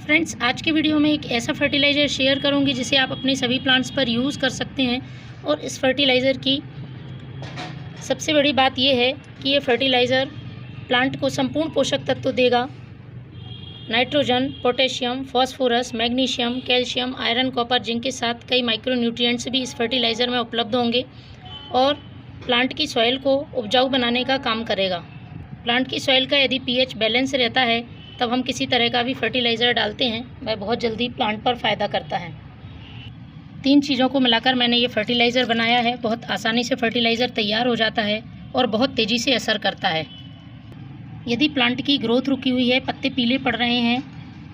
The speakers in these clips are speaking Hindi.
फ्रेंड्स, आज के वीडियो में एक ऐसा फर्टिलाइज़र शेयर करूंगी जिसे आप अपने सभी प्लांट्स पर यूज़ कर सकते हैं। और इस फर्टिलाइज़र की सबसे बड़ी बात यह है कि ये फर्टिलाइज़र प्लांट को संपूर्ण पोषक तत्व देगा। Nitrogen, potassium, phosphorus, magnesium, calcium, iron, copper, zinc के साथ कई माइक्रोन्यूट्रिएंट्स भी इस फर्टिलाइज़र में उपलब्ध होंगे और प्लांट की सॉइल को उपजाऊ बनाने का काम करेगा। प्लांट की सॉइल का यदि पीएच बैलेंस रहता है तब हम किसी तरह का भी फर्टिलाइज़र डालते हैं, वह बहुत जल्दी प्लांट पर फ़ायदा करता है। 3 चीज़ों को मिलाकर मैंने ये फर्टिलाइज़र बनाया है। बहुत आसानी से फर्टिलाइज़र तैयार हो जाता है और बहुत तेज़ी से असर करता है। यदि प्लांट की ग्रोथ रुकी हुई है, पत्ते पीले पड़ रहे हैं,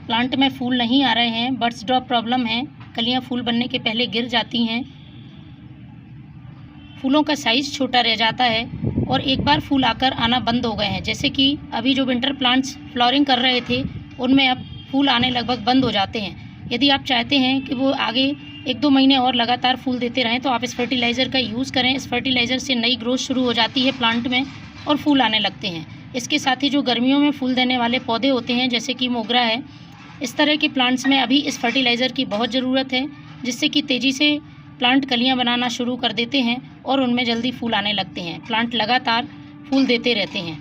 प्लांट में फूल नहीं आ रहे हैं, बड्स ड्रॉप प्रॉब्लम है, कलियाँ फूल बनने के पहले गिर जाती हैं, फूलों का साइज़ छोटा रह जाता है और एक बार फूल आकर आना बंद हो गए हैं, जैसे कि अभी जो विंटर प्लांट्स फ्लावरिंग कर रहे थे उनमें अब फूल आने लगभग बंद हो जाते हैं। यदि आप चाहते हैं कि वो आगे 1-2 महीने और लगातार फूल देते रहें तो आप इस फर्टिलाइज़र का यूज़ करें। इस फर्टिलाइज़र से नई ग्रोथ शुरू हो जाती है प्लांट में और फूल आने लगते हैं। इसके साथ ही जो गर्मियों में फूल देने वाले पौधे होते हैं, जैसे कि मोगरा है, इस तरह के प्लांट्स में अभी इस फर्टिलाइज़र की बहुत ज़रूरत है, जिससे कि तेज़ी से प्लांट कलियां बनाना शुरू कर देते हैं और उनमें जल्दी फूल आने लगते हैं। प्लांट लगातार फूल देते रहते हैं।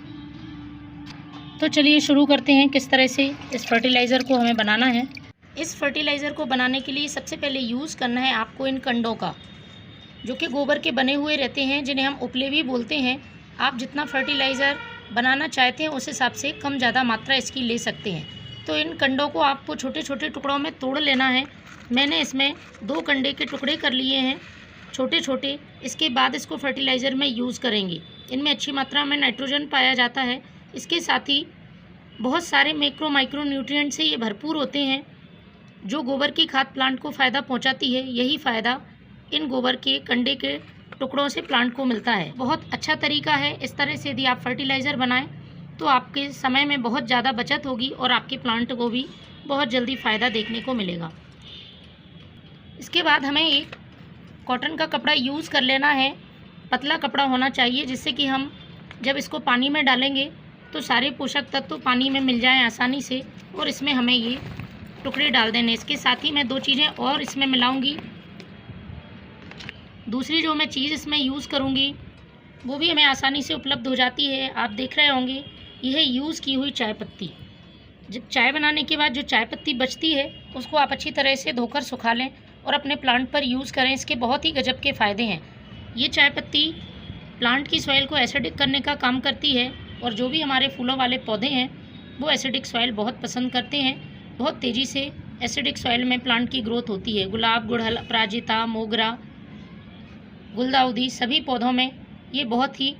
तो चलिए शुरू करते हैं किस तरह से इस फर्टिलाइज़र को हमें बनाना है। इस फर्टिलाइज़र को बनाने के लिए सबसे पहले यूज़ करना है आपको इन कंडों का, जो कि गोबर के बने हुए रहते हैं, जिन्हें हम उपले भी बोलते हैं। आप जितना फर्टिलाइज़र बनाना चाहते हैं उस हिसाब से कम ज़्यादा मात्रा इसकी ले सकते हैं। तो इन कंडों को आपको छोटे छोटे टुकड़ों में तोड़ लेना है। मैंने इसमें 2 कंडे के टुकड़े कर लिए हैं छोटे छोटे। इसके बाद इसको फर्टिलाइज़र में यूज़ करेंगे। इनमें अच्छी मात्रा में नाइट्रोजन पाया जाता है। इसके साथ ही बहुत सारे माइक्रो न्यूट्रिएंट से ये भरपूर होते हैं। जो गोबर की खाद प्लांट को फ़ायदा पहुंचाती है, यही फ़ायदा इन गोबर के कंडे के टुकड़ों से प्लांट को मिलता है। बहुत अच्छा तरीका है। इस तरह से यदि आप फर्टिलाइज़र बनाएं तो आपके समय में बहुत ज़्यादा बचत होगी और आपके प्लांट को भी बहुत जल्दी फ़ायदा देखने को मिलेगा। इसके बाद हमें एक कॉटन का कपड़ा यूज़ कर लेना है। पतला कपड़ा होना चाहिए, जिससे कि हम जब इसको पानी में डालेंगे तो सारे पोषक तत्व पानी में मिल जाएं आसानी से। और इसमें हमें ये टुकड़े डाल देने। इसके साथ ही मैं 2 चीज़ें और इसमें मिलाऊंगी। दूसरी जो मैं चीज़ इसमें यूज़ करूंगी वो भी हमें आसानी से उपलब्ध हो जाती है। आप देख रहे होंगे, यह यूज़ की हुई चाय पत्ती। जब चाय बनाने के बाद जो चाय पत्ती बचती है उसको आप अच्छी तरह से धोकर सुखा लें और अपने प्लांट पर यूज़ करें। इसके बहुत ही गजब के फ़ायदे हैं। ये चाय पत्ती प्लांट की सॉइल को एसिडिक करने का काम करती है और जो भी हमारे फूलों वाले पौधे हैं वो एसिडिक सॉइल बहुत पसंद करते हैं। बहुत तेज़ी से एसिडिक सॉइल में प्लांट की ग्रोथ होती है। गुलाब, गुड़हल, अपराजिता, मोगरा, गुलदाउदी, सभी पौधों में ये बहुत ही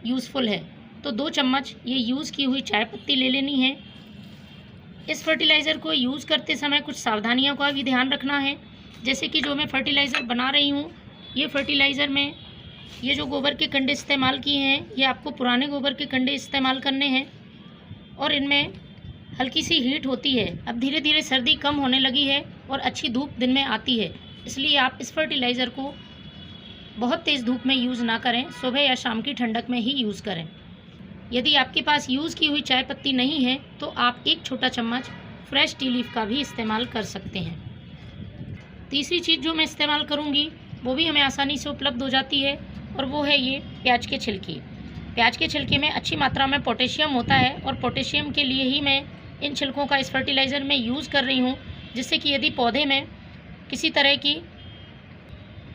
यूज़फुल है। तो 2 चम्मच ये यूज़ की हुई चाय पत्ती ले लेनी है। इस फर्टिलाइज़र को यूज़ करते समय कुछ सावधानियों का भी ध्यान रखना है। जैसे कि जो मैं फर्टिलाइज़र बना रही हूँ, ये फर्टिलाइज़र में ये जो गोबर के कंडे इस्तेमाल किए हैं, ये आपको पुराने गोबर के कंडे इस्तेमाल करने हैं और इनमें हल्की सी हीट होती है। अब धीरे धीरे सर्दी कम होने लगी है और अच्छी धूप दिन में आती है, इसलिए आप इस फर्टिलाइज़र को बहुत तेज़ धूप में यूज़ ना करें, सुबह या शाम की ठंडक में ही यूज़ करें। यदि आपके पास यूज़ की हुई चाय पत्ती नहीं है तो आप 1 छोटा चम्मच फ्रेश टी लीफ का भी इस्तेमाल कर सकते हैं। तीसरी चीज़ जो मैं इस्तेमाल करूँगी वो भी हमें आसानी से उपलब्ध हो जाती है और वो है ये प्याज के छिलके। प्याज के छिलके में अच्छी मात्रा में पोटेशियम होता है और पोटेशियम के लिए ही मैं इन छिलकों का इस फर्टिलाइज़र में यूज़ कर रही हूँ, जिससे कि यदि पौधे में किसी तरह की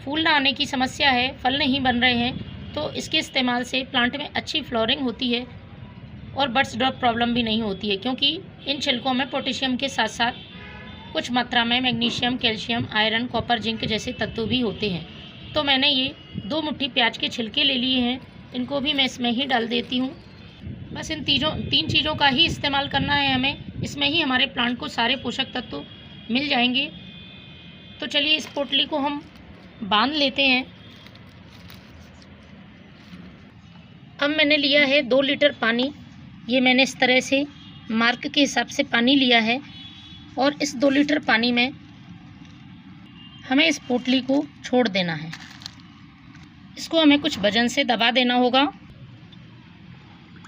फूल ना आने की समस्या है, फल नहीं बन रहे हैं, तो इसके इस्तेमाल से प्लांट में अच्छी फ्लावरिंग होती है और बड्स ड्रॉप प्रॉब्लम भी नहीं होती है, क्योंकि इन छिलकों में पोटेशियम के साथ साथ कुछ मात्रा में magnesium, calcium, iron, copper, zinc जैसे तत्व भी होते हैं। तो मैंने ये 2 मुट्ठी प्याज के छिलके ले लिए हैं, इनको भी मैं इसमें ही डाल देती हूँ। बस इन 3 चीज़ों का ही इस्तेमाल करना है हमें। इसमें ही हमारे प्लांट को सारे पोषक तत्व मिल जाएंगे। तो चलिए इस पोटली को हम बांध लेते हैं। अब मैंने लिया है 2 लीटर पानी। ये मैंने इस तरह से मार्क के हिसाब से पानी लिया है और इस 2 लीटर पानी में हमें इस पोटली को छोड़ देना है। इसको हमें कुछ वजन से दबा देना होगा।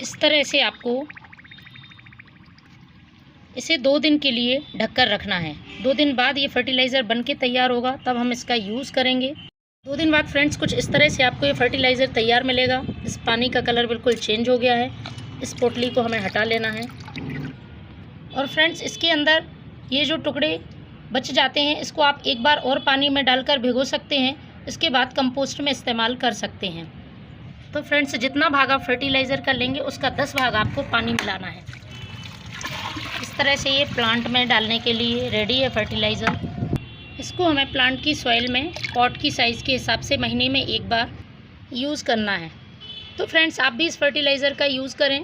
इस तरह से आपको इसे 2 दिन के लिए ढककर रखना है। 2 दिन बाद ये फर्टिलाइज़र बन के तैयार होगा, तब हम इसका यूज़ करेंगे। 2 दिन बाद फ्रेंड्स कुछ इस तरह से आपको ये फर्टिलाइज़र तैयार मिलेगा। इस पानी का कलर बिल्कुल चेंज हो गया है। इस पोटली को हमें हटा लेना है। और फ्रेंड्स इसके अंदर ये जो टुकड़े बच जाते हैं, इसको आप एक बार और पानी में डालकर भिगो सकते हैं। इसके बाद कंपोस्ट में इस्तेमाल कर सकते हैं। तो फ्रेंड्स जितना भाग आप फर्टिलाइज़र का लेंगे उसका 10 भाग आपको पानी मिलाना है। इस तरह से ये प्लांट में डालने के लिए रेडी है फर्टिलाइज़र। इसको हमें प्लांट की सॉइल में पॉट की साइज़ के हिसाब से महीने में एक बार यूज़ करना है। तो फ्रेंड्स आप भी इस फर्टिलाइज़र का यूज़ करें।